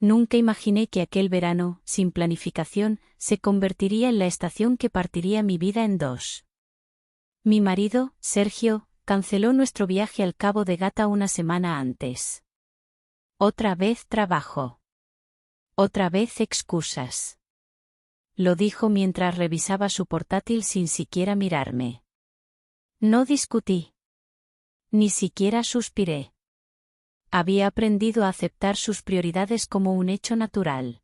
Nunca imaginé que aquel verano, sin planificación, se convertiría en la estación que partiría mi vida en dos. Mi marido, Sergio, canceló nuestro viaje al Cabo de Gata una semana antes. Otra vez trabajo. Otra vez excusas. Lo dijo mientras revisaba su portátil sin siquiera mirarme. No discutí. Ni siquiera suspiré. Había aprendido a aceptar sus prioridades como un hecho natural.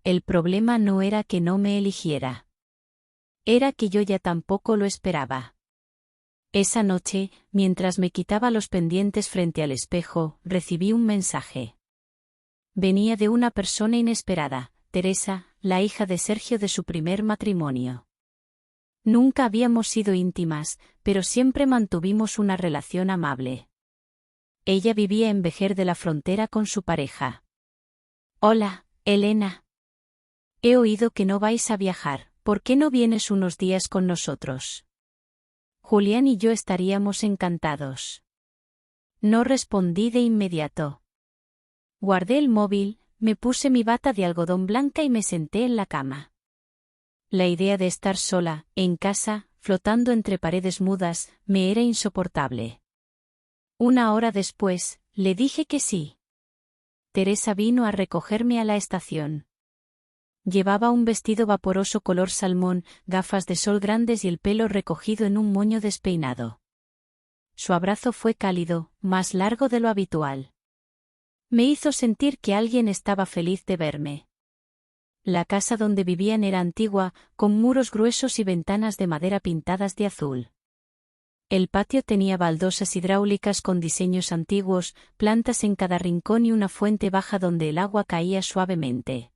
El problema no era que no me eligiera. Era que yo ya tampoco lo esperaba. Esa noche, mientras me quitaba los pendientes frente al espejo, recibí un mensaje. Venía de una persona inesperada, Teresa, la hija de Sergio de su primer matrimonio. Nunca habíamos sido íntimas, pero siempre mantuvimos una relación amable. Ella vivía en Vejer de la Frontera con su pareja. Hola, Elena. He oído que no vais a viajar, ¿por qué no vienes unos días con nosotros? Julián y yo estaríamos encantados. No respondí de inmediato. Guardé el móvil, me puse mi bata de algodón blanca y me senté en la cama. La idea de estar sola, en casa, flotando entre paredes mudas, me era insoportable. Una hora después, le dije que sí. Teresa vino a recogerme a la estación. Llevaba un vestido vaporoso color salmón, gafas de sol grandes y el pelo recogido en un moño despeinado. Su abrazo fue cálido, más largo de lo habitual. Me hizo sentir que alguien estaba feliz de verme. La casa donde vivían era antigua, con muros gruesos y ventanas de madera pintadas de azul. El patio tenía baldosas hidráulicas con diseños antiguos, plantas en cada rincón y una fuente baja donde el agua caía suavemente.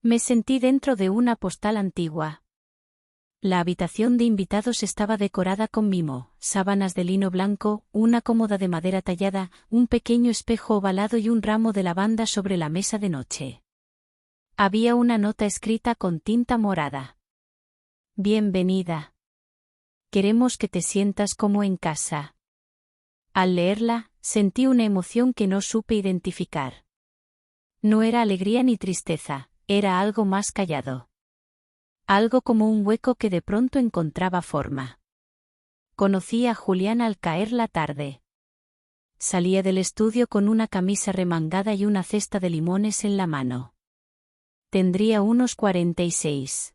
Me sentí dentro de una postal antigua. La habitación de invitados estaba decorada con mimo, sábanas de lino blanco, una cómoda de madera tallada, un pequeño espejo ovalado y un ramo de lavanda sobre la mesa de noche. Había una nota escrita con tinta morada. Bienvenida. Queremos que te sientas como en casa. Al leerla, sentí una emoción que no supe identificar. No era alegría ni tristeza, era algo más callado. Algo como un hueco que de pronto encontraba forma. Conocí a Julián al caer la tarde. Salía del estudio con una camisa remangada y una cesta de limones en la mano. Tendría unos 46.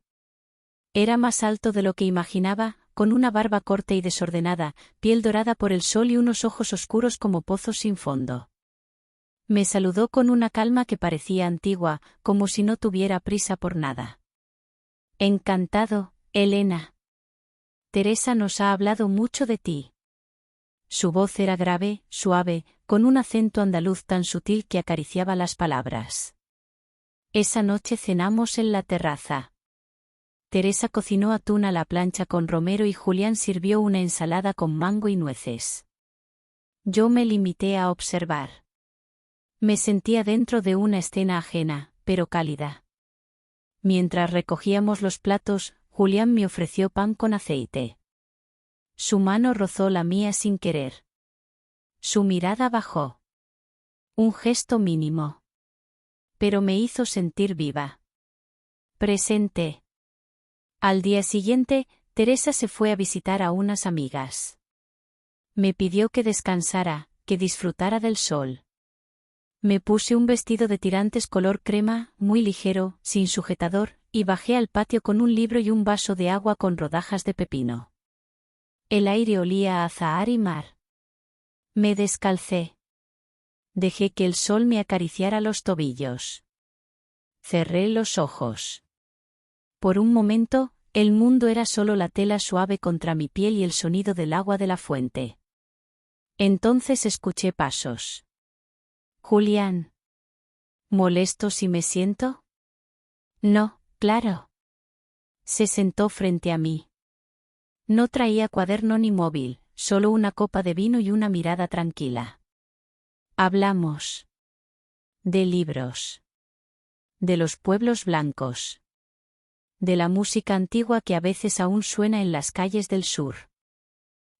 Era más alto de lo que imaginaba, con una barba corta y desordenada, piel dorada por el sol y unos ojos oscuros como pozos sin fondo. Me saludó con una calma que parecía antigua, como si no tuviera prisa por nada. Encantado, Elena. Teresa nos ha hablado mucho de ti. Su voz era grave, suave, con un acento andaluz tan sutil que acariciaba las palabras. Esa noche cenamos en la terraza. Teresa cocinó atún a la plancha con romero y Julián sirvió una ensalada con mango y nueces. Yo me limité a observar. Me sentía dentro de una escena ajena, pero cálida. Mientras recogíamos los platos, Julián me ofreció pan con aceite. Su mano rozó la mía sin querer. Su mirada bajó. Un gesto mínimo. Pero me hizo sentir viva. Presente. Al día siguiente, Teresa se fue a visitar a unas amigas. Me pidió que descansara, que disfrutara del sol. Me puse un vestido de tirantes color crema, muy ligero, sin sujetador, y bajé al patio con un libro y un vaso de agua con rodajas de pepino. El aire olía a azahar y mar. Me descalcé. Dejé que el sol me acariciara los tobillos. Cerré los ojos. Por un momento, el mundo era solo la tela suave contra mi piel y el sonido del agua de la fuente. Entonces escuché pasos. Julián. ¿Molesto si me siento? No, claro. Se sentó frente a mí. No traía cuaderno ni móvil, solo una copa de vino y una mirada tranquila. Hablamos. De libros. De los pueblos blancos. De la música antigua que a veces aún suena en las calles del sur.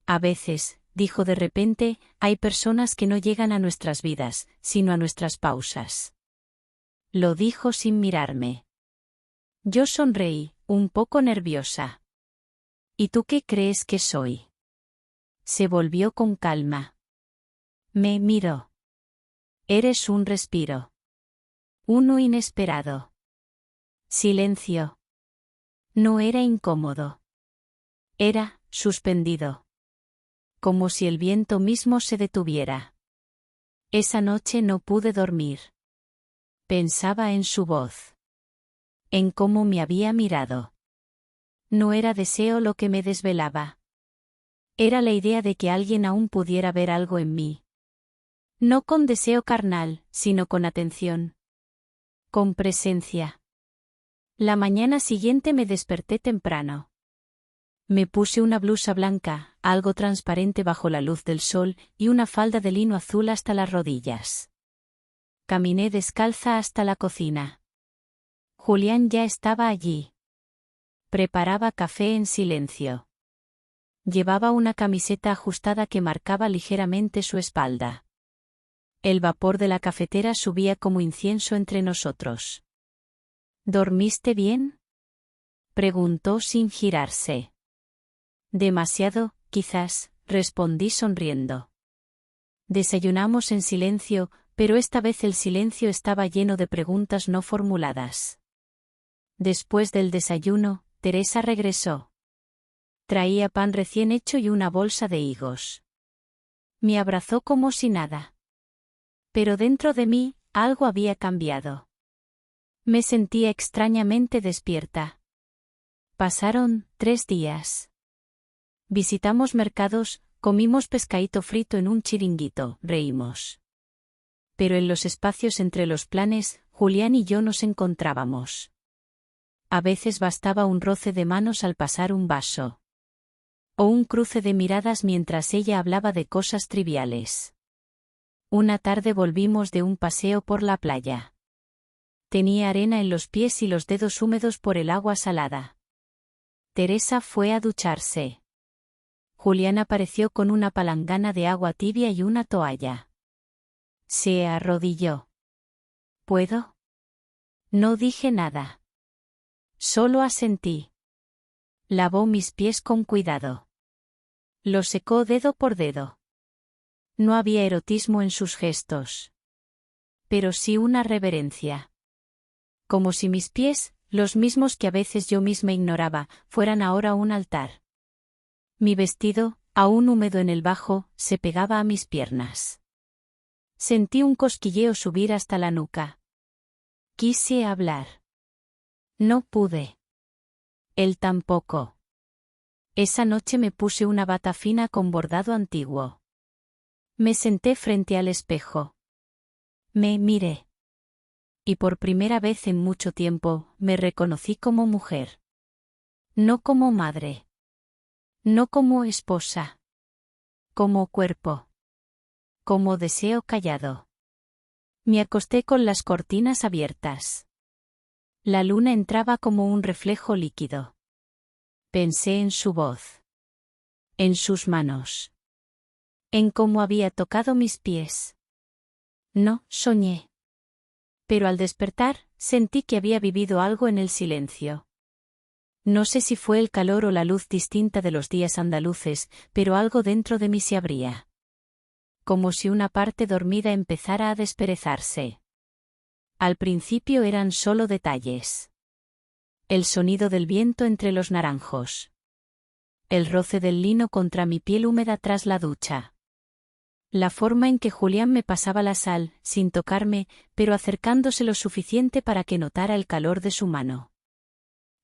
A veces, dijo de repente, hay personas que no llegan a nuestras vidas, sino a nuestras pausas. Lo dijo sin mirarme. Yo sonreí, un poco nerviosa. ¿Y tú qué crees que soy? Se volvió con calma. Me miró. Eres un respiro. Uno inesperado. Silencio. No era incómodo. Era suspendido. Como si el viento mismo se detuviera. Esa noche no pude dormir. Pensaba en su voz. En cómo me había mirado. No era deseo lo que me desvelaba. Era la idea de que alguien aún pudiera ver algo en mí. No con deseo carnal, sino con atención. Con presencia. La mañana siguiente me desperté temprano. Me puse una blusa blanca, algo transparente bajo la luz del sol, y una falda de lino azul hasta las rodillas. Caminé descalza hasta la cocina. Julián ya estaba allí. Preparaba café en silencio. Llevaba una camiseta ajustada que marcaba ligeramente su espalda. El vapor de la cafetera subía como incienso entre nosotros. ¿Dormiste bien?, preguntó sin girarse. Demasiado, quizás, respondí sonriendo. Desayunamos en silencio, pero esta vez el silencio estaba lleno de preguntas no formuladas. Después del desayuno, Teresa regresó. Traía pan recién hecho y una bolsa de higos. Me abrazó como si nada. Pero dentro de mí, algo había cambiado. Me sentía extrañamente despierta. Pasaron 3 días. Visitamos mercados, comimos pescadito frito en un chiringuito, reímos. Pero en los espacios entre los planes, Julián y yo nos encontrábamos. A veces bastaba un roce de manos al pasar un vaso. O un cruce de miradas mientras ella hablaba de cosas triviales. Una tarde volvimos de un paseo por la playa. Tenía arena en los pies y los dedos húmedos por el agua salada. Teresa fue a ducharse. Julián apareció con una palangana de agua tibia y una toalla. Se arrodilló. ¿Puedo? No dije nada. Solo asentí. Lavó mis pies con cuidado. Los secó dedo por dedo. No había erotismo en sus gestos. Pero sí una reverencia. Como si mis pies, los mismos que a veces yo misma ignoraba, fueran ahora un altar. Mi vestido, aún húmedo en el bajo, se pegaba a mis piernas. Sentí un cosquilleo subir hasta la nuca. Quise hablar. No pude. Él tampoco. Esa noche me puse una bata fina con bordado antiguo. Me senté frente al espejo. Me miré. Y por primera vez en mucho tiempo, me reconocí como mujer. No como madre. No como esposa. Como cuerpo. Como deseo callado. Me acosté con las cortinas abiertas. La luna entraba como un reflejo líquido. Pensé en su voz. En sus manos. En cómo había tocado mis pies. No, soñé. Pero al despertar, sentí que había vivido algo en el silencio. No sé si fue el calor o la luz distinta de los días andaluces, pero algo dentro de mí se abría. Como si una parte dormida empezara a desperezarse. Al principio eran solo detalles. El sonido del viento entre los naranjos. El roce del lino contra mi piel húmeda tras la ducha. La forma en que Julián me pasaba la sal, sin tocarme, pero acercándose lo suficiente para que notara el calor de su mano.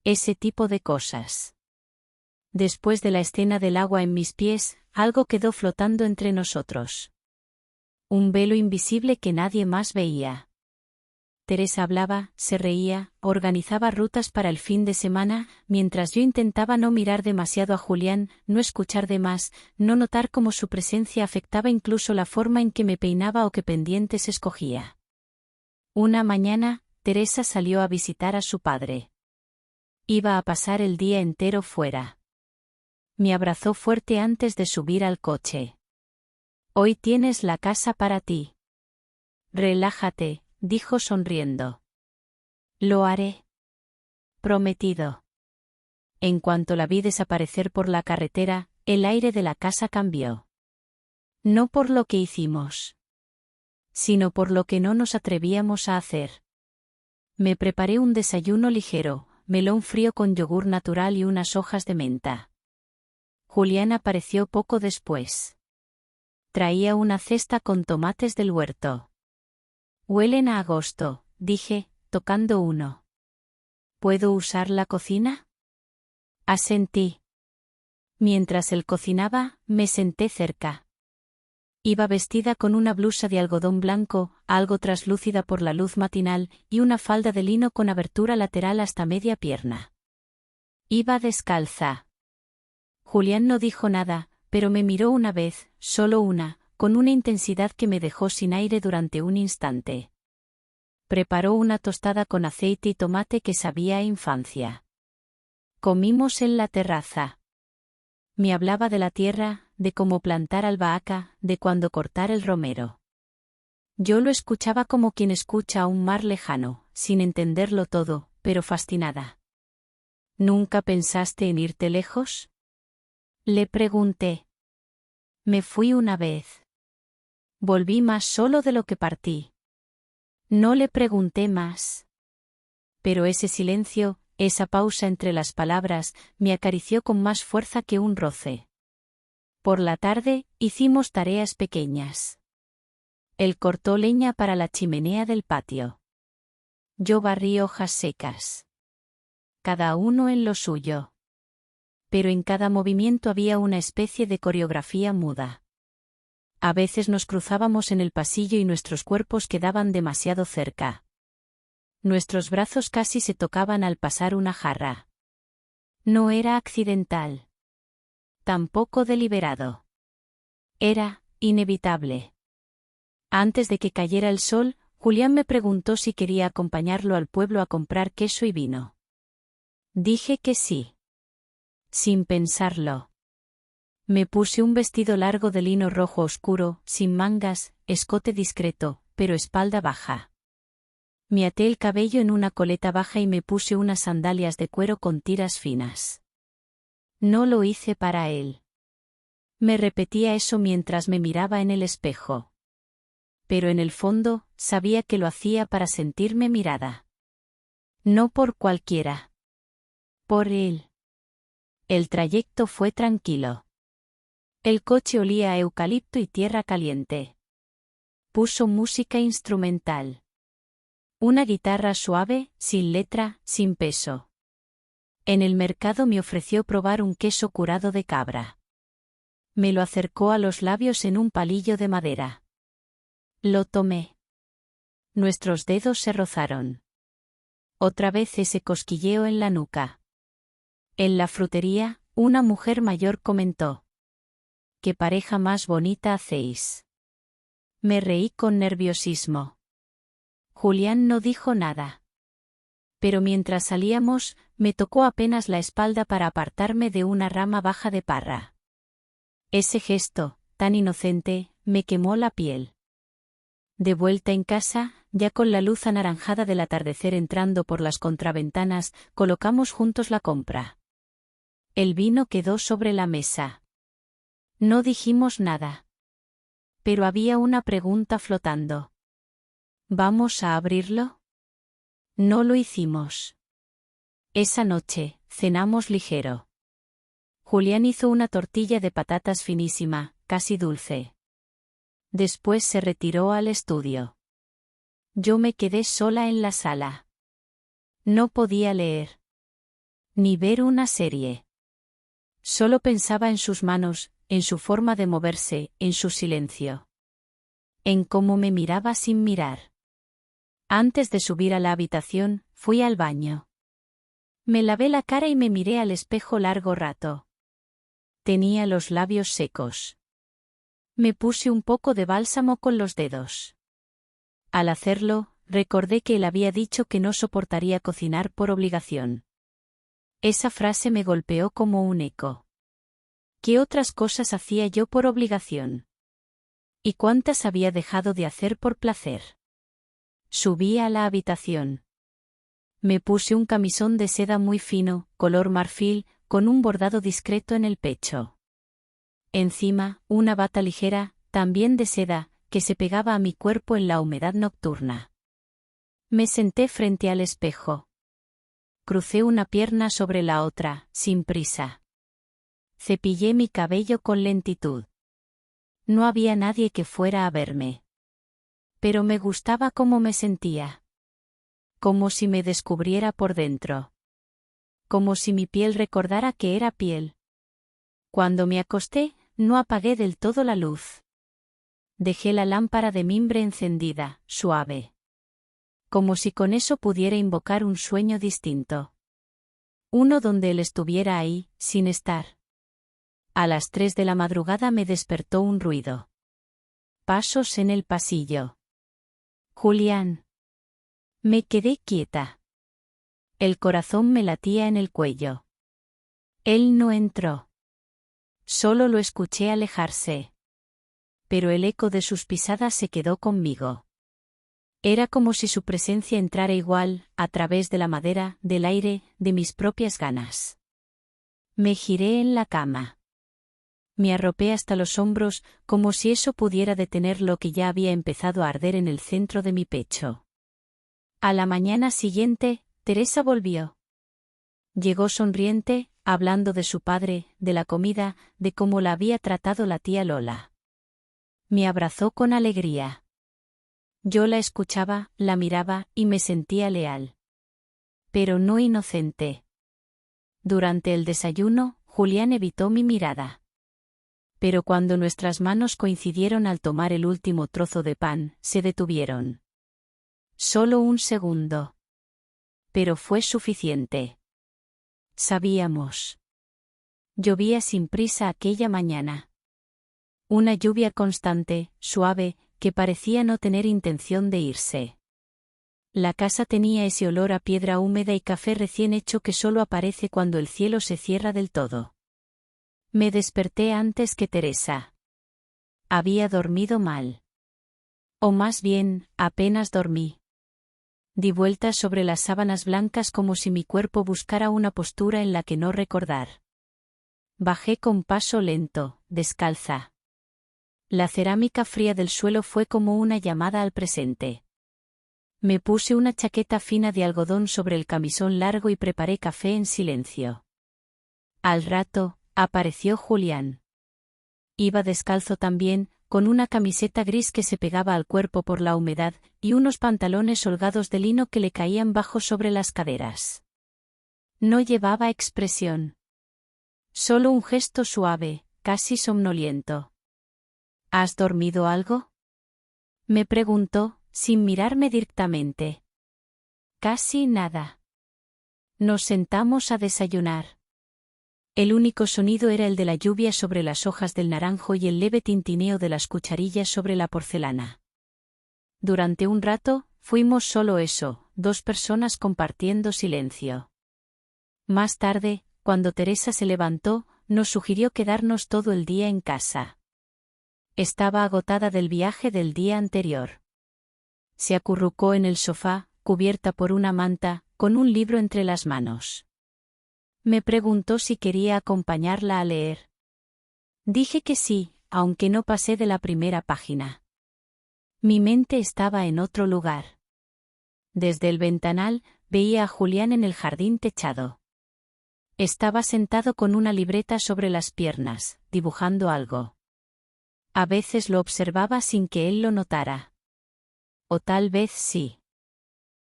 Ese tipo de cosas. Después de la escena del agua en mis pies, algo quedó flotando entre nosotros. Un velo invisible que nadie más veía. Teresa hablaba, se reía, organizaba rutas para el fin de semana, mientras yo intentaba no mirar demasiado a Julián, no escuchar de más, no notar cómo su presencia afectaba incluso la forma en que me peinaba o qué pendientes escogía. Una mañana, Teresa salió a visitar a su padre. Iba a pasar el día entero fuera. Me abrazó fuerte antes de subir al coche. Hoy tienes la casa para ti. Relájate, dijo sonriendo. Lo haré. Prometido. En cuanto la vi desaparecer por la carretera, el aire de la casa cambió. No por lo que hicimos, sino por lo que no nos atrevíamos a hacer. Me preparé un desayuno ligero, melón frío con yogur natural y unas hojas de menta. Julián apareció poco después. Traía una cesta con tomates del huerto. Huelen a agosto, dije, tocando uno. ¿Puedo usar la cocina? Asentí. Mientras él cocinaba, me senté cerca. Iba vestida con una blusa de algodón blanco, algo traslúcida por la luz matinal, y una falda de lino con abertura lateral hasta media pierna. Iba descalza. Julián no dijo nada, pero me miró una vez, solo una, con una intensidad que me dejó sin aire durante un instante. Preparó una tostada con aceite y tomate que sabía a infancia. Comimos en la terraza. Me hablaba de la tierra, de cómo plantar albahaca, de cuándo cortar el romero. Yo lo escuchaba como quien escucha a un mar lejano, sin entenderlo todo, pero fascinada. ¿Nunca pensaste en irte lejos? Le pregunté. Me fui una vez. Volví más solo de lo que partí. No le pregunté más. Pero ese silencio, esa pausa entre las palabras, me acarició con más fuerza que un roce. Por la tarde, hicimos tareas pequeñas. Él cortó leña para la chimenea del patio. Yo barrí hojas secas. Cada uno en lo suyo. Pero en cada movimiento había una especie de coreografía muda. A veces nos cruzábamos en el pasillo y nuestros cuerpos quedaban demasiado cerca. Nuestros brazos casi se tocaban al pasar una jarra. No era accidental. Tampoco deliberado. Era inevitable. Antes de que cayera el sol, Julián me preguntó si quería acompañarlo al pueblo a comprar queso y vino. Dije que sí. Sin pensarlo. Me puse un vestido largo de lino rojo oscuro, sin mangas, escote discreto, pero espalda baja. Me até el cabello en una coleta baja y me puse unas sandalias de cuero con tiras finas. No lo hice para él. Me repetía eso mientras me miraba en el espejo. Pero en el fondo, sabía que lo hacía para sentirme mirada. No por cualquiera. Por él. El trayecto fue tranquilo. El coche olía a eucalipto y tierra caliente. Puso música instrumental. Una guitarra suave, sin letra, sin peso. En el mercado me ofreció probar un queso curado de cabra. Me lo acercó a los labios en un palillo de madera. Lo tomé. Nuestros dedos se rozaron. Otra vez ese cosquilleo en la nuca. En la frutería, una mujer mayor comentó: «¿Qué pareja más bonita hacéis?». Me reí con nerviosismo. Julián no dijo nada. Pero mientras salíamos, me tocó apenas la espalda para apartarme de una rama baja de parra. Ese gesto, tan inocente, me quemó la piel. De vuelta en casa, ya con la luz anaranjada del atardecer entrando por las contraventanas, colocamos juntos la compra. El vino quedó sobre la mesa. No dijimos nada. Pero había una pregunta flotando. ¿Vamos a abrirlo? No lo hicimos. Esa noche, cenamos ligero. Julián hizo una tortilla de patatas finísima, casi dulce. Después se retiró al estudio. Yo me quedé sola en la sala. No podía leer. Ni ver una serie. Solo pensaba en sus manos, en su forma de moverse, en su silencio. En cómo me miraba sin mirar. Antes de subir a la habitación, fui al baño. Me lavé la cara y me miré al espejo largo rato. Tenía los labios secos. Me puse un poco de bálsamo con los dedos. Al hacerlo, recordé que él había dicho que no soportaría cocinar por obligación. Esa frase me golpeó como un eco. ¿Qué otras cosas hacía yo por obligación? ¿Y cuántas había dejado de hacer por placer? Subí a la habitación. Me puse un camisón de seda muy fino, color marfil, con un bordado discreto en el pecho. Encima, una bata ligera, también de seda, que se pegaba a mi cuerpo en la humedad nocturna. Me senté frente al espejo. Crucé una pierna sobre la otra, sin prisa. Cepillé mi cabello con lentitud. No había nadie que fuera a verme. Pero me gustaba cómo me sentía. Como si me descubriera por dentro. Como si mi piel recordara que era piel. Cuando me acosté, no apagué del todo la luz. Dejé la lámpara de mimbre encendida, suave. Como si con eso pudiera invocar un sueño distinto. Uno donde él estuviera ahí, sin estar. A las 3 de la madrugada me despertó un ruido. Pasos en el pasillo. Julián. Me quedé quieta. El corazón me latía en el cuello. Él no entró. Solo lo escuché alejarse. Pero el eco de sus pisadas se quedó conmigo. Era como si su presencia entrara igual, a través de la madera, del aire, de mis propias ganas. Me giré en la cama. Me arropé hasta los hombros, como si eso pudiera detener lo que ya había empezado a arder en el centro de mi pecho. A la mañana siguiente, Teresa volvió. Llegó sonriente, hablando de su padre, de la comida, de cómo la había tratado la tía Lola. Me abrazó con alegría. Yo la escuchaba, la miraba, y me sentía leal. Pero no inocente. Durante el desayuno, Julián evitó mi mirada. Pero cuando nuestras manos coincidieron al tomar el último trozo de pan, se detuvieron. Solo un segundo. Pero fue suficiente. Sabíamos. Llovía sin prisa aquella mañana. Una lluvia constante, suave, que parecía no tener intención de irse. La casa tenía ese olor a piedra húmeda y café recién hecho que solo aparece cuando el cielo se cierra del todo. Me desperté antes que Teresa. Había dormido mal. O más bien, apenas dormí. Di vueltas sobre las sábanas blancas como si mi cuerpo buscara una postura en la que no recordar. Bajé con paso lento, descalza. La cerámica fría del suelo fue como una llamada al presente. Me puse una chaqueta fina de algodón sobre el camisón largo y preparé café en silencio. Al rato, apareció Julián. Iba descalzo también, con una camiseta gris que se pegaba al cuerpo por la humedad, y unos pantalones holgados de lino que le caían bajos sobre las caderas. No llevaba expresión. Solo un gesto suave, casi somnoliento. ¿Has dormido algo? Me preguntó, sin mirarme directamente. Casi nada. Nos sentamos a desayunar. El único sonido era el de la lluvia sobre las hojas del naranjo y el leve tintineo de las cucharillas sobre la porcelana. Durante un rato, fuimos solo eso, 2 personas compartiendo silencio. Más tarde, cuando Teresa se levantó, nos sugirió quedarnos todo el día en casa. Estaba agotada del viaje del día anterior. Se acurrucó en el sofá, cubierta por una manta, con un libro entre las manos. Me preguntó si quería acompañarla a leer. Dije que sí, aunque no pasé de la primera página. Mi mente estaba en otro lugar. Desde el ventanal, veía a Julián en el jardín techado. Estaba sentado con una libreta sobre las piernas, dibujando algo. A veces lo observaba sin que él lo notara. O tal vez sí.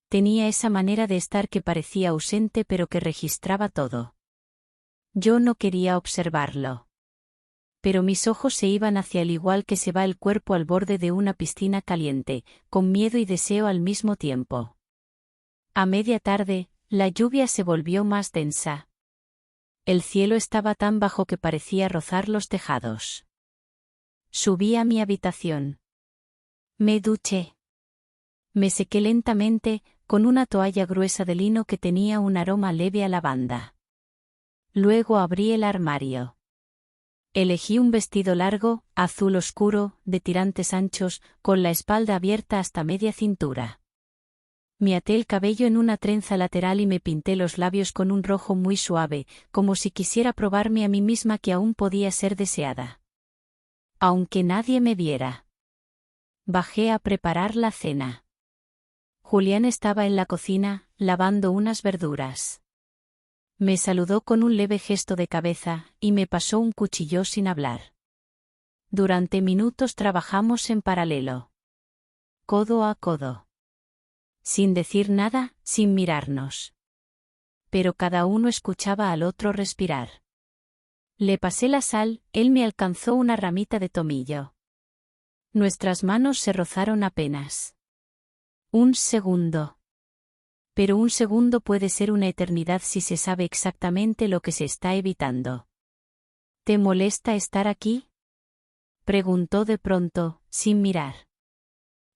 Tenía esa manera de estar que parecía ausente pero que registraba todo. Yo no quería observarlo. Pero mis ojos se iban hacia él igual que se va el cuerpo al borde de una piscina caliente, con miedo y deseo al mismo tiempo. A media tarde, la lluvia se volvió más densa. El cielo estaba tan bajo que parecía rozar los tejados. Subí a mi habitación. Me duché. Me sequé lentamente, con una toalla gruesa de lino que tenía un aroma leve a lavanda. Luego abrí el armario. Elegí un vestido largo, azul oscuro, de tirantes anchos, con la espalda abierta hasta media cintura. Me até el cabello en una trenza lateral y me pinté los labios con un rojo muy suave, como si quisiera probarme a mí misma que aún podía ser deseada. Aunque nadie me viera. Bajé a preparar la cena. Julián estaba en la cocina, lavando unas verduras. Me saludó con un leve gesto de cabeza, y me pasó un cuchillo sin hablar. Durante minutos trabajamos en paralelo. Codo a codo. Sin decir nada, sin mirarnos. Pero cada uno escuchaba al otro respirar. Le pasé la sal, él me alcanzó una ramita de tomillo. Nuestras manos se rozaron apenas. Un segundo. Pero un segundo puede ser una eternidad si se sabe exactamente lo que se está evitando. ¿Te molesta estar aquí?, preguntó de pronto, sin mirar.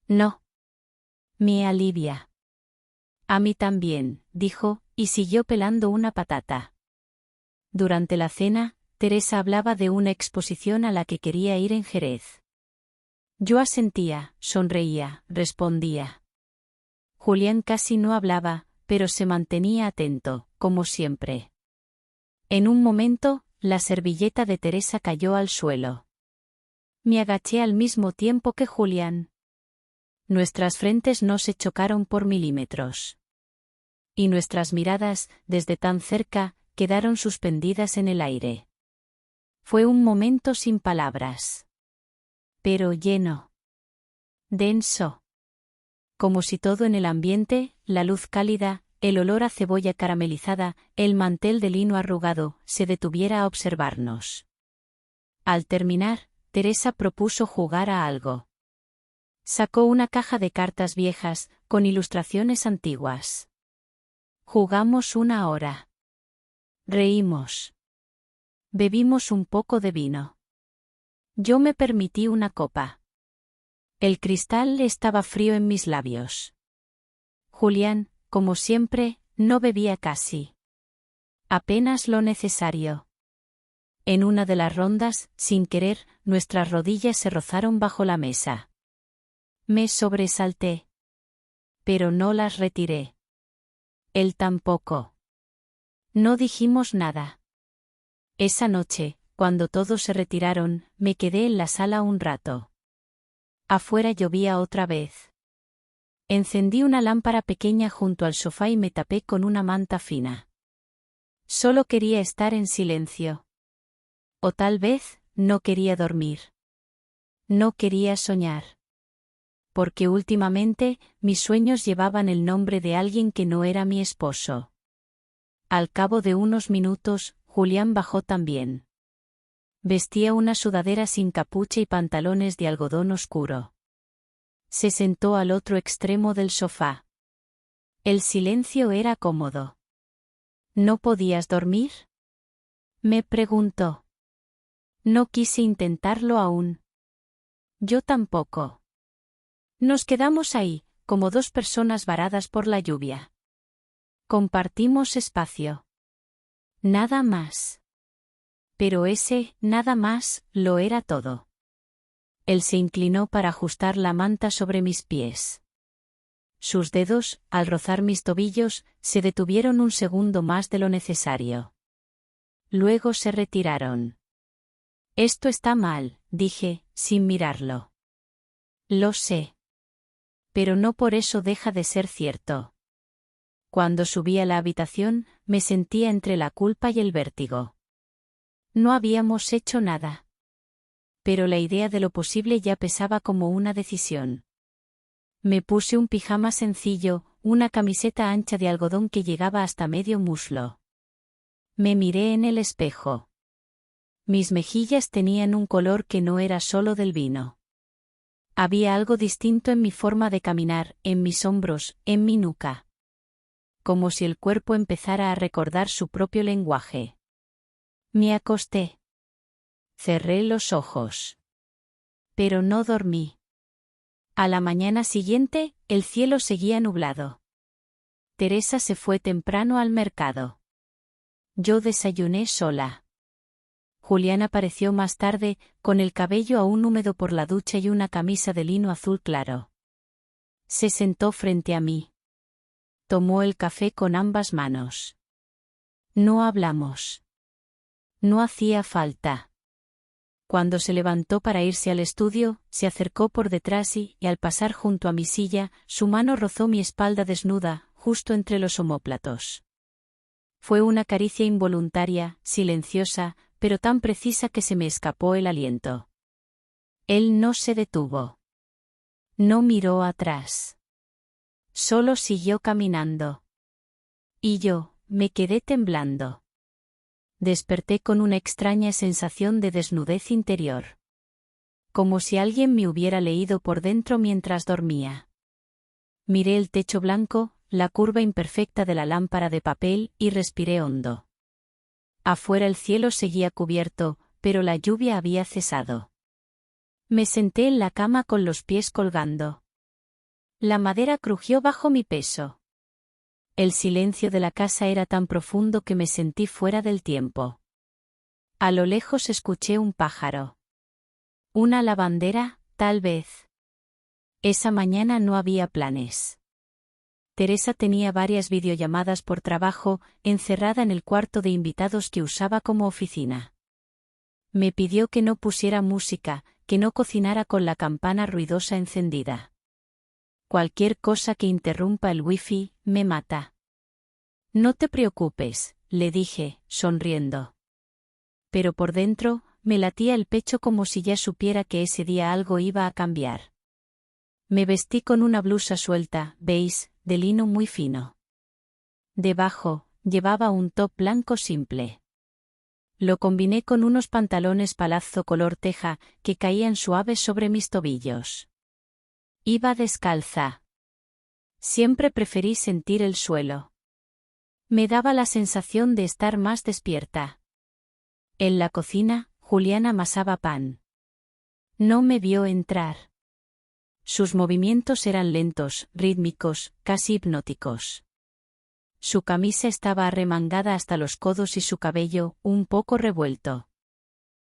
No. Me alivia. A mí también, dijo, y siguió pelando una patata. Durante la cena, Teresa hablaba de una exposición a la que quería ir en Jerez. Yo asentía, sonreía, respondía. Julián casi no hablaba, pero se mantenía atento, como siempre. En un momento, la servilleta de Teresa cayó al suelo. Me agaché al mismo tiempo que Julián. Nuestras frentes no se chocaron por milímetros. Y nuestras miradas, desde tan cerca, quedaron suspendidas en el aire. Fue un momento sin palabras. Pero lleno. Denso. Como si todo en el ambiente, la luz cálida, el olor a cebolla caramelizada, el mantel de lino arrugado, se detuviera a observarnos. Al terminar, Teresa propuso jugar a algo. Sacó una caja de cartas viejas, con ilustraciones antiguas. Jugamos una hora. Reímos. Bebimos un poco de vino. Yo me permití una copa. El cristal estaba frío en mis labios. Julián, como siempre, no bebía casi. Apenas lo necesario. En una de las rondas, sin querer, nuestras rodillas se rozaron bajo la mesa. Me sobresalté. Pero no las retiré. Él tampoco. No dijimos nada. Esa noche, cuando todos se retiraron, me quedé en la sala un rato. Afuera llovía otra vez. Encendí una lámpara pequeña junto al sofá y me tapé con una manta fina. Solo quería estar en silencio. O tal vez, no quería dormir. No quería soñar. Porque últimamente, mis sueños llevaban el nombre de alguien que no era mi esposo. Al cabo de unos minutos, Julián bajó también. Vestía una sudadera sin capucha y pantalones de algodón oscuro. Se sentó al otro extremo del sofá. El silencio era cómodo. ¿No podías dormir?, me preguntó. No quise intentarlo aún. Yo tampoco. Nos quedamos ahí, como dos personas varadas por la lluvia. Compartimos espacio. Nada más. Pero ese, nada más, lo era todo. Él se inclinó para ajustar la manta sobre mis pies. Sus dedos, al rozar mis tobillos, se detuvieron un segundo más de lo necesario. Luego se retiraron. Esto está mal, dije, sin mirarlo. Lo sé. Pero no por eso deja de ser cierto. Cuando subí a la habitación, me sentía entre la culpa y el vértigo. No habíamos hecho nada. Pero la idea de lo posible ya pesaba como una decisión. Me puse un pijama sencillo, una camiseta ancha de algodón que llegaba hasta medio muslo. Me miré en el espejo. Mis mejillas tenían un color que no era solo del vino. Había algo distinto en mi forma de caminar, en mis hombros, en mi nuca. Como si el cuerpo empezara a recordar su propio lenguaje. Me acosté. Cerré los ojos. Pero no dormí. A la mañana siguiente, el cielo seguía nublado. Teresa se fue temprano al mercado. Yo desayuné sola. Julián apareció más tarde, con el cabello aún húmedo por la ducha y una camisa de lino azul claro. Se sentó frente a mí. Tomó el café con ambas manos. No hablamos. No hacía falta. Cuando se levantó para irse al estudio, se acercó por detrás y, al pasar junto a mi silla, su mano rozó mi espalda desnuda, justo entre los omóplatos. Fue una caricia involuntaria, silenciosa, pero tan precisa que se me escapó el aliento. Él no se detuvo. No miró atrás. Solo siguió caminando. Y yo, me quedé temblando. Desperté con una extraña sensación de desnudez interior. Como si alguien me hubiera leído por dentro mientras dormía. Miré el techo blanco, la curva imperfecta de la lámpara de papel, y respiré hondo. Afuera el cielo seguía cubierto, pero la lluvia había cesado. Me senté en la cama con los pies colgando. La madera crujió bajo mi peso. El silencio de la casa era tan profundo que me sentí fuera del tiempo. A lo lejos escuché un pájaro. Una lavandera, tal vez. Esa mañana no había planes. Teresa tenía varias videollamadas por trabajo, encerrada en el cuarto de invitados que usaba como oficina. Me pidió que no pusiera música, que no cocinara con la campana ruidosa encendida. Cualquier cosa que interrumpa el wifi, me mata. No te preocupes, le dije, sonriendo. Pero por dentro, me latía el pecho como si ya supiera que ese día algo iba a cambiar. Me vestí con una blusa suelta, beige, de lino muy fino. Debajo, llevaba un top blanco simple. Lo combiné con unos pantalones palazzo color teja, que caían suaves sobre mis tobillos. Iba descalza. Siempre preferí sentir el suelo. Me daba la sensación de estar más despierta. En la cocina, Julián amasaba pan. No me vio entrar. Sus movimientos eran lentos, rítmicos, casi hipnóticos. Su camisa estaba arremangada hasta los codos y su cabello, un poco revuelto.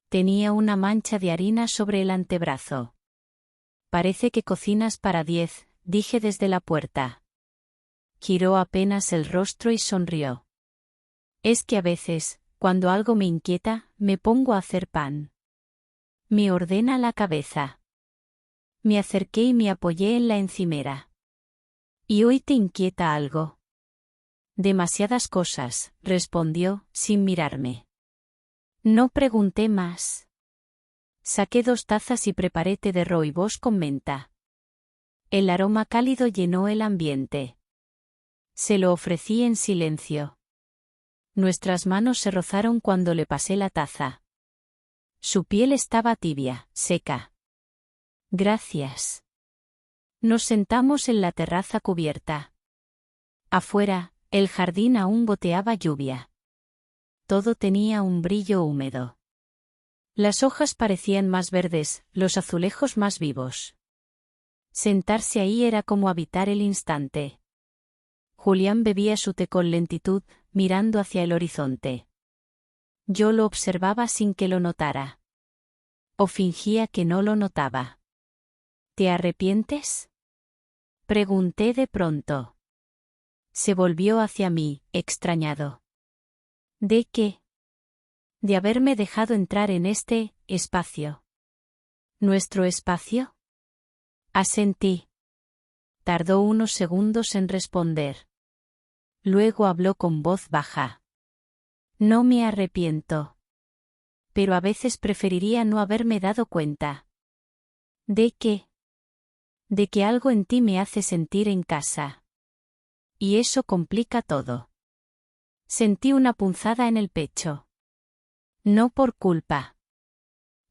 Tenía una mancha de harina sobre el antebrazo. Parece que cocinas para 10, dije desde la puerta. Giró apenas el rostro y sonrió. Es que a veces, cuando algo me inquieta, me pongo a hacer pan. Me ordena la cabeza. Me acerqué y me apoyé en la encimera. ¿Y hoy te inquieta algo? Demasiadas cosas, respondió, sin mirarme. No pregunté más. Saqué 2 tazas y preparé té de rooibos con menta. El aroma cálido llenó el ambiente. Se lo ofrecí en silencio. Nuestras manos se rozaron cuando le pasé la taza. Su piel estaba tibia, seca. Gracias. Nos sentamos en la terraza cubierta. Afuera, el jardín aún goteaba lluvia. Todo tenía un brillo húmedo. Las hojas parecían más verdes, los azulejos más vivos. Sentarse ahí era como habitar el instante. Julián bebía su té con lentitud, mirando hacia el horizonte. Yo lo observaba sin que lo notara. O fingía que no lo notaba. ¿Te arrepientes? Pregunté de pronto. Se volvió hacia mí, extrañado. ¿De qué? De haberme dejado entrar en este espacio. ¿Nuestro espacio? Asentí. Tardó unos segundos en responder. Luego habló con voz baja. No me arrepiento. Pero a veces preferiría no haberme dado cuenta. ¿De qué? De que algo en ti me hace sentir en casa. Y eso complica todo. Sentí una punzada en el pecho. No por culpa,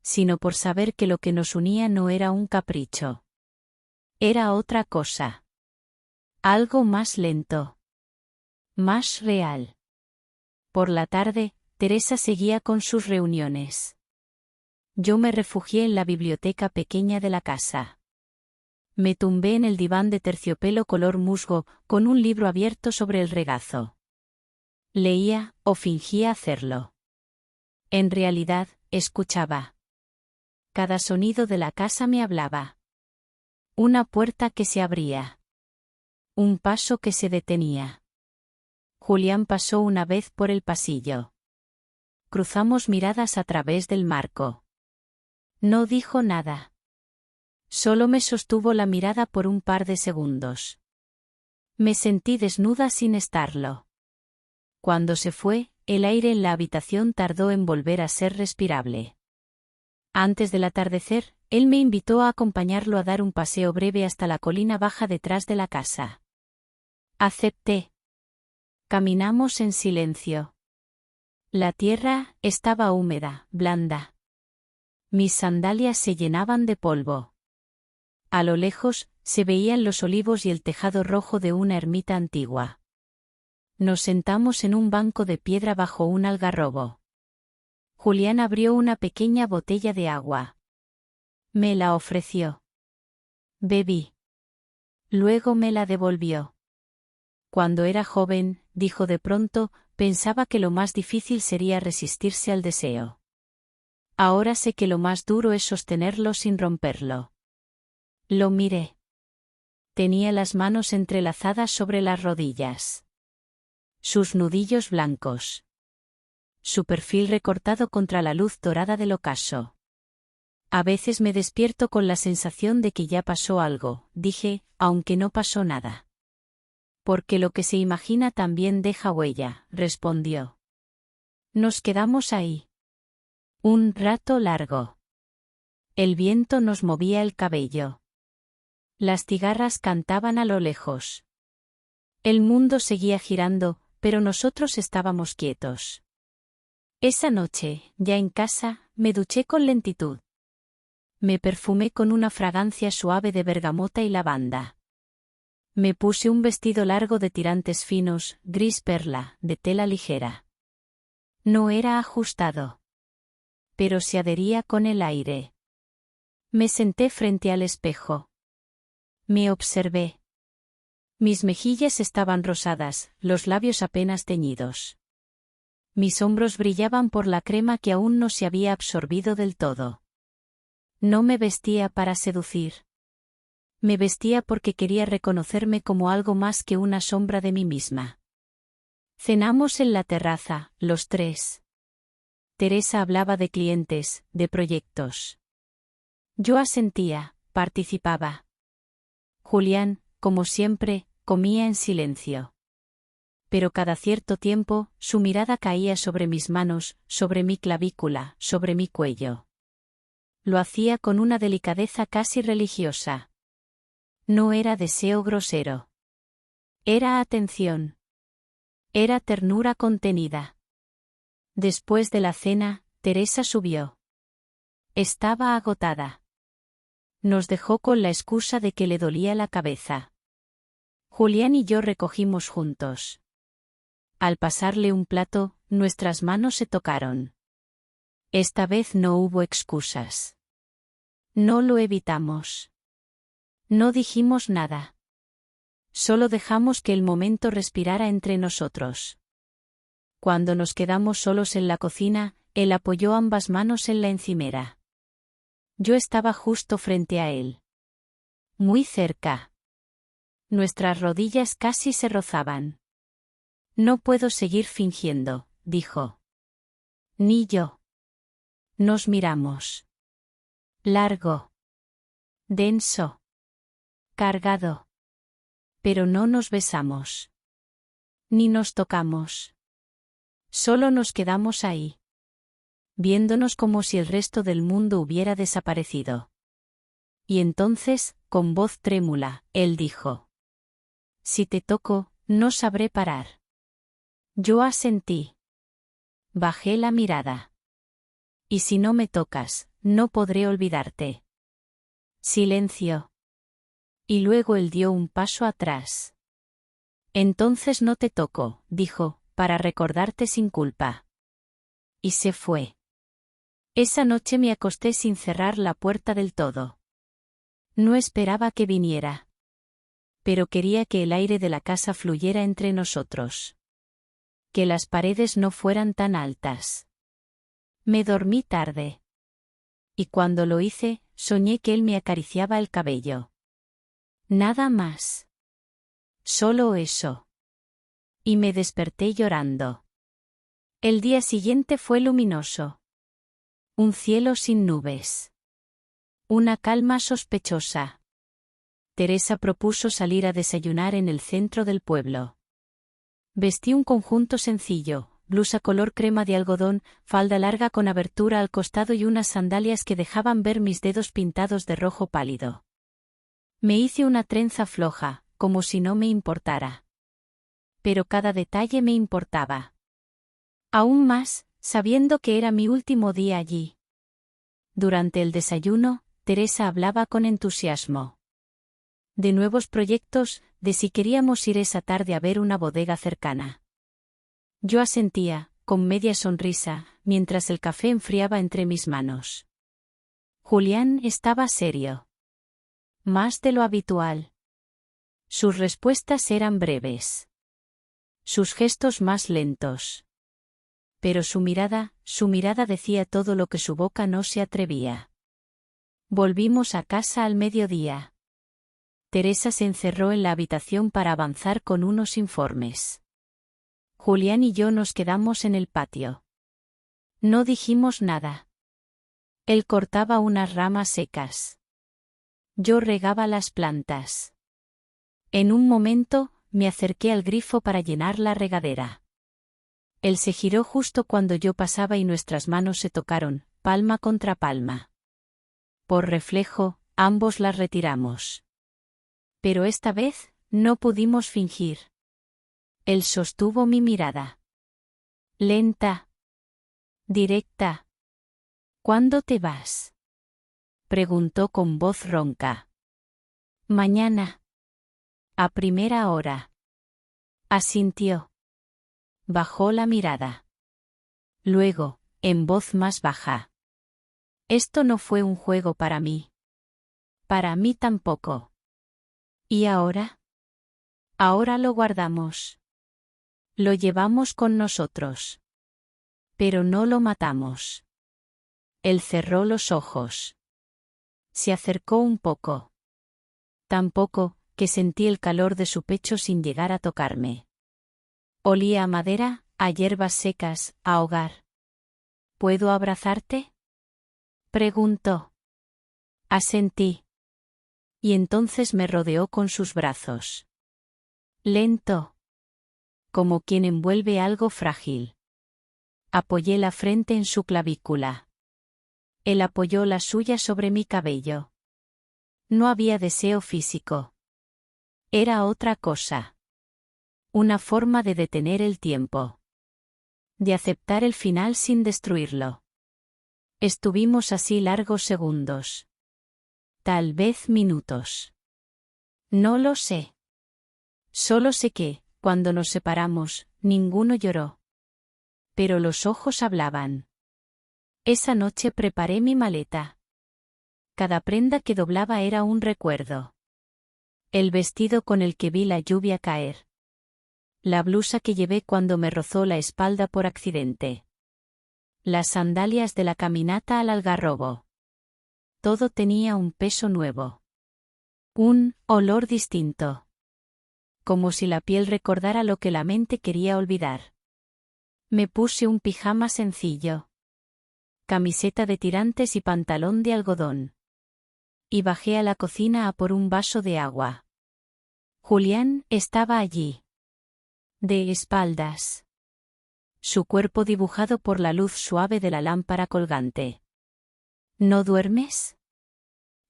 sino por saber que lo que nos unía no era un capricho. Era otra cosa. Algo más lento. Más real. Por la tarde, Teresa seguía con sus reuniones. Yo me refugié en la biblioteca pequeña de la casa. Me tumbé en el diván de terciopelo color musgo, con un libro abierto sobre el regazo. Leía, o fingía hacerlo. En realidad, escuchaba. Cada sonido de la casa me hablaba. Una puerta que se abría. Un paso que se detenía. Julián pasó una vez por el pasillo. Cruzamos miradas a través del marco. No dijo nada. Solo me sostuvo la mirada por un par de segundos. Me sentí desnuda sin estarlo. Cuando se fue, el aire en la habitación tardó en volver a ser respirable. Antes del atardecer, él me invitó a acompañarlo a dar un paseo breve hasta la colina baja detrás de la casa. Acepté. Caminamos en silencio. La tierra estaba húmeda, blanda. Mis sandalias se llenaban de polvo. A lo lejos, se veían los olivos y el tejado rojo de una ermita antigua. Nos sentamos en un banco de piedra bajo un algarrobo. Julián abrió una pequeña botella de agua. Me la ofreció. Bebí. Luego me la devolvió. Cuando era joven, dijo de pronto, pensaba que lo más difícil sería resistirse al deseo. Ahora sé que lo más duro es sostenerlo sin romperlo. Lo miré. Tenía las manos entrelazadas sobre las rodillas. Sus nudillos blancos. Su perfil recortado contra la luz dorada del ocaso. A veces me despierto con la sensación de que ya pasó algo, dije, aunque no pasó nada. Porque lo que se imagina también deja huella, respondió. Nos quedamos ahí. Un rato largo. El viento nos movía el cabello. Las cigarras cantaban a lo lejos. El mundo seguía girando, pero nosotros estábamos quietos. Esa noche, ya en casa, me duché con lentitud. Me perfumé con una fragancia suave de bergamota y lavanda. Me puse un vestido largo de tirantes finos, gris perla, de tela ligera. No era ajustado. Pero se adhería con el aire. Me senté frente al espejo. Me observé. Mis mejillas estaban rosadas, los labios apenas teñidos. Mis hombros brillaban por la crema que aún no se había absorbido del todo. No me vestía para seducir. Me vestía porque quería reconocerme como algo más que una sombra de mí misma. Cenamos en la terraza, los tres. Teresa hablaba de clientes, de proyectos. Yo asentía, participaba. Julián, como siempre, comía en silencio. Pero cada cierto tiempo, su mirada caía sobre mis manos, sobre mi clavícula, sobre mi cuello. Lo hacía con una delicadeza casi religiosa. No era deseo grosero. Era atención. Era ternura contenida. Después de la cena, Teresa subió. Estaba agotada. Nos dejó con la excusa de que le dolía la cabeza. Julián y yo recogimos juntos. Al pasarle un plato, nuestras manos se tocaron. Esta vez no hubo excusas. No lo evitamos. No dijimos nada. Solo dejamos que el momento respirara entre nosotros. Cuando nos quedamos solos en la cocina, él apoyó ambas manos en la encimera. Yo estaba justo frente a él. Muy cerca. Nuestras rodillas casi se rozaban. No puedo seguir fingiendo, dijo. Ni yo. Nos miramos. Largo. Denso. Cargado. Pero no nos besamos. Ni nos tocamos. Solo nos quedamos ahí. Viéndonos como si el resto del mundo hubiera desaparecido. Y entonces, con voz trémula, él dijo. Si te toco, no sabré parar. Yo asentí. Bajé la mirada. Y si no me tocas, no podré olvidarte. Silencio. Y luego él dio un paso atrás. Entonces no te toco, dijo, para recordarte sin culpa. Y se fue. Esa noche me acosté sin cerrar la puerta del todo. No esperaba que viniera. Pero quería que el aire de la casa fluyera entre nosotros. Que las paredes no fueran tan altas. Me dormí tarde. Y cuando lo hice, soñé que él me acariciaba el cabello. Nada más. Solo eso. Y me desperté llorando. El día siguiente fue luminoso. Un cielo sin nubes. Una calma sospechosa. Teresa propuso salir a desayunar en el centro del pueblo. Vestí un conjunto sencillo, blusa color crema de algodón, falda larga con abertura al costado y unas sandalias que dejaban ver mis dedos pintados de rojo pálido. Me hice una trenza floja, como si no me importara. Pero cada detalle me importaba. Aún más, sabiendo que era mi último día allí. Durante el desayuno, Teresa hablaba con entusiasmo. De nuevos proyectos, de si queríamos ir esa tarde a ver una bodega cercana. Yo asentía, con media sonrisa, mientras el café enfriaba entre mis manos. Julián estaba serio. Más de lo habitual. Sus respuestas eran breves. Sus gestos más lentos. Pero su mirada decía todo lo que su boca no se atrevía. Volvimos a casa al mediodía. Teresa se encerró en la habitación para avanzar con unos informes. Julián y yo nos quedamos en el patio. No dijimos nada. Él cortaba unas ramas secas. Yo regaba las plantas. En un momento, me acerqué al grifo para llenar la regadera. Él se giró justo cuando yo pasaba y nuestras manos se tocaron, palma contra palma. Por reflejo, ambos las retiramos. Pero esta vez, no pudimos fingir. Él sostuvo mi mirada. Lenta. Directa. ¿Cuándo te vas? Preguntó con voz ronca. Mañana. A primera hora. Asintió. Bajó la mirada. Luego, en voz más baja. Esto no fue un juego para mí. Para mí tampoco. ¿Y ahora? Ahora lo guardamos. Lo llevamos con nosotros. Pero no lo matamos. Él cerró los ojos. Se acercó un poco. Tampoco, que sentí el calor de su pecho sin llegar a tocarme. Olía a madera, a hierbas secas, a hogar. ¿Puedo abrazarte? Preguntó. Asentí. Y entonces me rodeó con sus brazos. Lento. Como quien envuelve algo frágil. Apoyé la frente en su clavícula. Él apoyó la suya sobre mi cabello. No había deseo físico. Era otra cosa. Una forma de detener el tiempo. De aceptar el final sin destruirlo. Estuvimos así largos segundos. Tal vez minutos. No lo sé. Solo sé que, cuando nos separamos, ninguno lloró. Pero los ojos hablaban. Esa noche preparé mi maleta. Cada prenda que doblaba era un recuerdo. El vestido con el que vi la lluvia caer. La blusa que llevé cuando me rozó la espalda por accidente. Las sandalias de la caminata al Algarrobo. Todo tenía un peso nuevo. Un olor distinto. Como si la piel recordara lo que la mente quería olvidar. Me puse un pijama sencillo. Camiseta de tirantes y pantalón de algodón. Y bajé a la cocina a por un vaso de agua. Julián estaba allí. De espaldas. Su cuerpo dibujado por la luz suave de la lámpara colgante. ¿No duermes?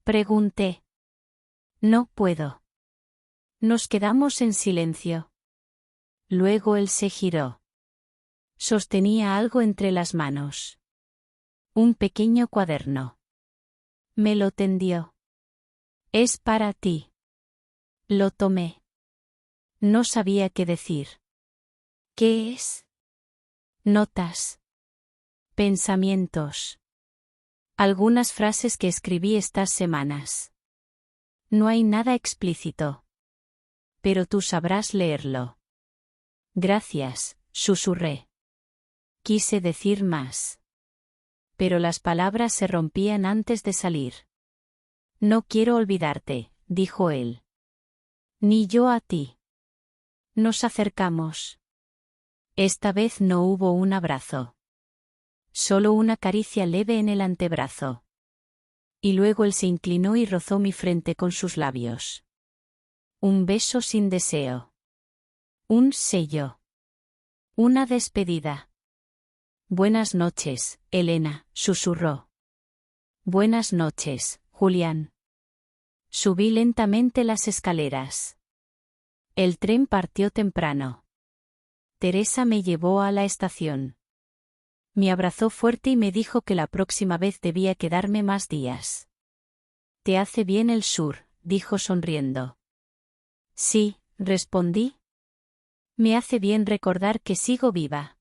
Pregunté. No puedo. Nos quedamos en silencio. Luego él se giró. Sostenía algo entre las manos. Un pequeño cuaderno. Me lo tendió. Es para ti. Lo tomé. No sabía qué decir. ¿Qué es? Notas. Pensamientos. Algunas frases que escribí estas semanas. No hay nada explícito. Pero tú sabrás leerlo. Gracias, susurré. Quise decir más. Pero las palabras se rompían antes de salir. No quiero olvidarte, dijo él. Ni yo a ti. Nos acercamos. Esta vez no hubo un abrazo. Solo una caricia leve en el antebrazo. Y luego él se inclinó y rozó mi frente con sus labios. Un beso sin deseo. Un sello. Una despedida. Buenas noches, Elena, susurró. Buenas noches, Julián. Subí lentamente las escaleras. El tren partió temprano. Teresa me llevó a la estación. Me abrazó fuerte y me dijo que la próxima vez debía quedarme más días. «Te hace bien el sur», dijo sonriendo. «Sí», respondí. «Me hace bien recordar que sigo viva».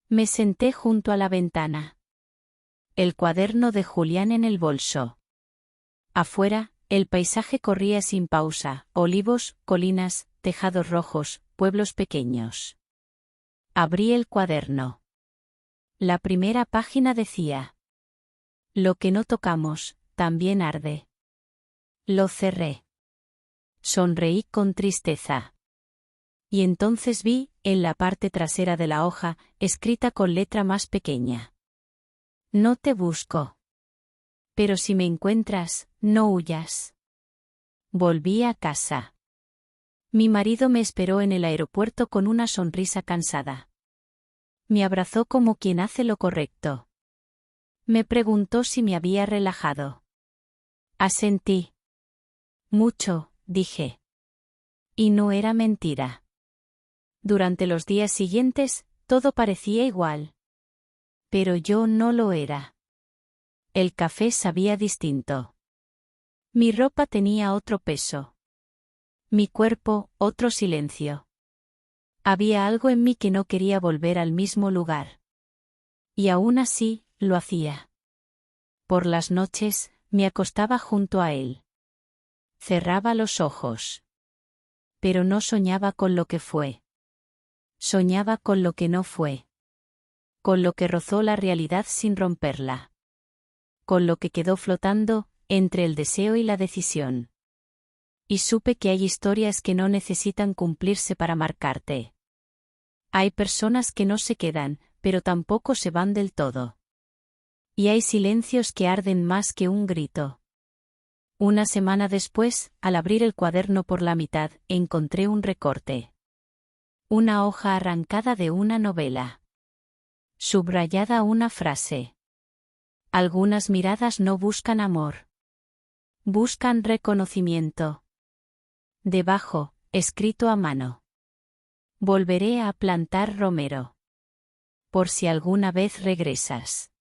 Me senté junto a la ventana. El cuaderno de Julián en el bolso. Afuera, el paisaje corría sin pausa, olivos, colinas, tejados rojos, pueblos pequeños. Abrí el cuaderno. La primera página decía: «Lo que no tocamos, también arde». Lo cerré. Sonreí con tristeza. Y entonces vi, en la parte trasera de la hoja, escrita con letra más pequeña: «No te busco. Pero si me encuentras, no huyas». Volví a casa. Mi marido me esperó en el aeropuerto con una sonrisa cansada. Me abrazó como quien hace lo correcto. Me preguntó si me había relajado. Asentí. «Mucho», dije. Y no era mentira. Durante los días siguientes, todo parecía igual. Pero yo no lo era. El café sabía distinto. Mi ropa tenía otro peso. Mi cuerpo, otro silencio. Había algo en mí que no quería volver al mismo lugar. Y aún así, lo hacía. Por las noches, me acostaba junto a él. Cerraba los ojos. Pero no soñaba con lo que fue. Soñaba con lo que no fue. Con lo que rozó la realidad sin romperla. Con lo que quedó flotando, entre el deseo y la decisión. Y supe que hay historias que no necesitan cumplirse para marcarte. Hay personas que no se quedan, pero tampoco se van del todo. Y hay silencios que arden más que un grito. Una semana después, al abrir el cuaderno por la mitad, encontré un recorte. Una hoja arrancada de una novela. Subrayada una frase. Algunas miradas no buscan amor. Buscan reconocimiento. Debajo, escrito a mano: «Volveré a plantar romero. Por si alguna vez regresas».